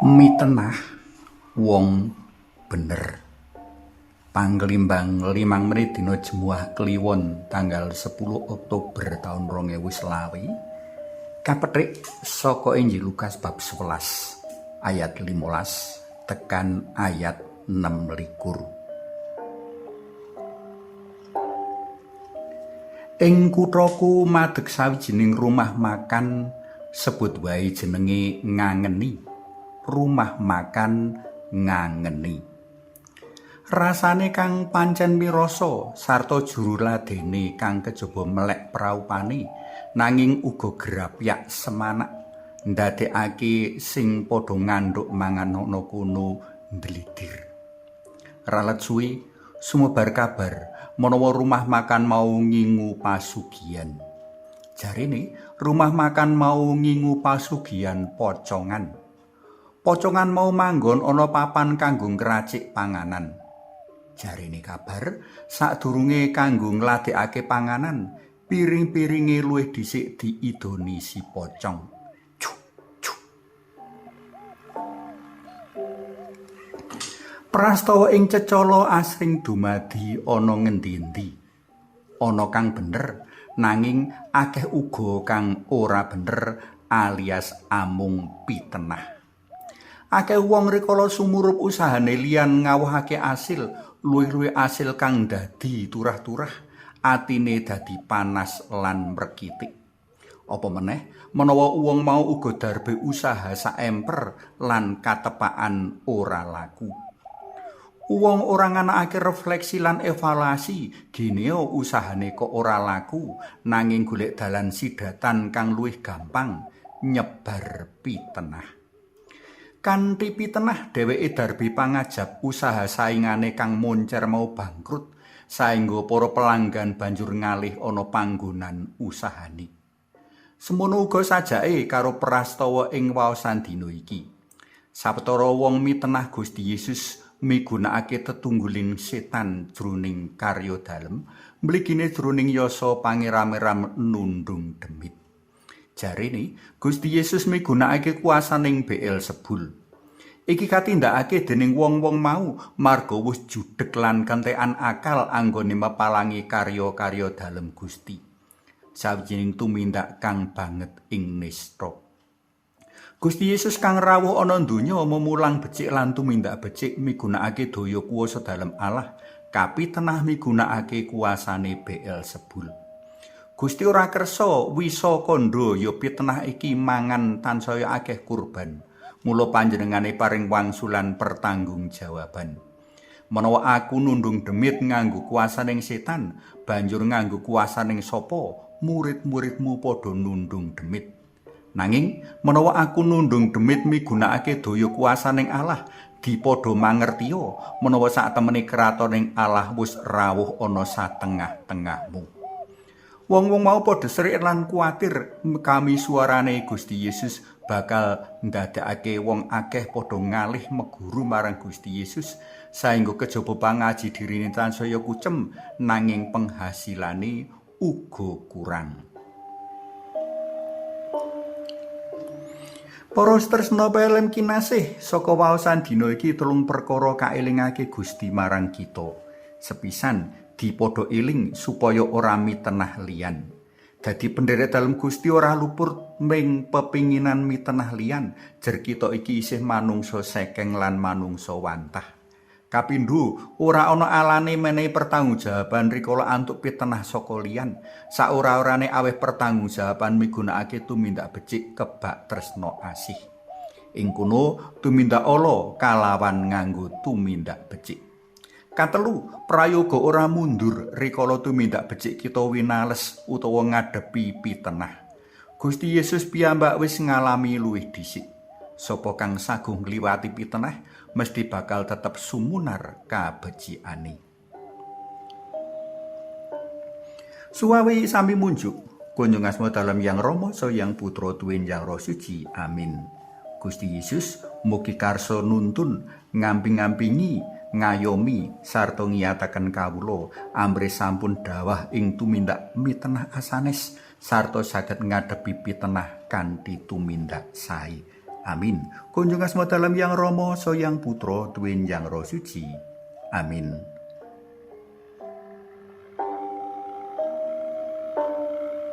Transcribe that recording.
Mitenah wong bener. Panglimbang 5 menit dina Jemuah Kliwon tanggal 10 Oktober tahun 2020. Kapethik saka Injil Lukas bab 11 ayat 15 tekan ayat 26. Ing kuthaku madeg sawijining rumah makan, sebut wae jenenge Ngangeni. Rumah makan Ngangeni. Rasane kang pancen mirasa sarta juru ladene kang kejaba melek praupane, nanging uga grapyak semanak ndadekake sing padha ngandhuk mangan ana kono ndlidir. Ralet suwi sumebar kabar menawa rumah makan mau ngingu pasugihan. Jarene rumah makan mau ngingu pasugihan pocongan. Pocongan mau manggon ana papan kanggo ngracik panganan. Jarene kabar sadurunge kanggo ngladekake panganan, piring-piringe luwih dhisik diidoni si pocong. Prastawa ing cecala asring dumadi ana ngendi-endi. Ana kang bener, nanging akeh uga kang ora bener alias amung pitenah. Akeh wong rikala sumurup usahane liyan ngawuhake asil, luwih-luwih asil kang dadi turah-turah, atine dadi panas lan mrekitik. Apa meneh menawa wong mau uga darbe usaha saemper lan katepaan ora laku. Wong ora nganakake refleksi lan evaluasi, geneo usahane kok ora laku, nanging golek dalan sidatan kang luwih gampang, nyebar pitenah. Kanthi pitenah dheweke darbi pangajab usaha saingane kang moncer mau bangkrut, saengga para pelanggan banjur ngalih ana panggonan usahane. Semono uga sajake karo prastawa ing waosan dina iki. Sawetara wong mitenah Gusti Yesus migunakake tetungguling setan jroning karya dalem, mligine jroning yasa pangeram-eram nundung demit. Jarene Gusti Yesus migunakake kuasaning Beelzebul. Iki katindakake dening wong-wong mau marga wis judheg lan kentekan akal anggone mepalangi karya-karya dalem Gusti. Sawijining tumindak kang banget ing nista. Gusti Yesus kang rawuh ana donya memulang becik lan tumindak becik migunakake daya kuwasa dalem Allah, kapitenah migunakake kuasane Beelzebul. Gusti ora kersa wisa kandha ya pitenah iki mangan tansaya akeh kurban. Mula panjenengane paring wangsulan pertanggungjawaban. Menawa aku nundung demit nganggo kuasaning setan, banjur nganggo kuasaning sapa? Murid-muridmu padha nundung demit. Nanging menawa aku nundung demit migunakake daya kuasaning Allah, dipadha mangertiya menawa satemene kratoning Allah wis rawuh ana satengah-tengahmu. Wong-wong mau padha serik lan kuwatir kami suarane Gusti Yesus bakal ndadekake wong akeh padha ngalih meguru marang Gusti Yesus saengga kejaba pangaji dirine tansaya kucem nanging penghasilane uga kurang. Para tresna pelem kinasih, saka waosan dina iki 3 perkara kaelingake Gusti marang kita. Sepisan dipadha eling supaya ora mitenah liyan. Dadi pendherek dalem Gusti ora luput ming pepinginan mitenah liyan, jer kita iki isih manungsa sekeng lan manungsa wantah. Kapindho, ora ana alane menehi pertanggungjawaban rikala antuk pitenah saka liyan. Saora-orane aweh pertanggungjawaban migunakake tumindak becik kebak tresna asih. Ing kono tumindak ala kalawan nganggo tumindak becik. Katelu, prayoga ora mundur rikala tumindak becik kita winales utawa ngadepi pitenah. Gusti Yesus piyambak wis ngalami luwih dhisik. Sapa kang saguh ngliwati pitenah mesti bakal tetep sumunar kabecikane. Suwawi sami munjuk, kunjung asma dalam Yang Rama so Yang Putra Tuwin Yang Roh Suci. Amin. Gusti Yesus mugi karso nuntun ngamping-ngampingi ngayomi sarta ngiyataken kawula ambre sampun dawah ing tumindak mitenah asanes sarta saged ngadepi pitenah kanthi tumindak sae. Amin. Kunjung asma dalam Yang Rama, so Yang Putra, tuwin Yang Roh Suci. Amin.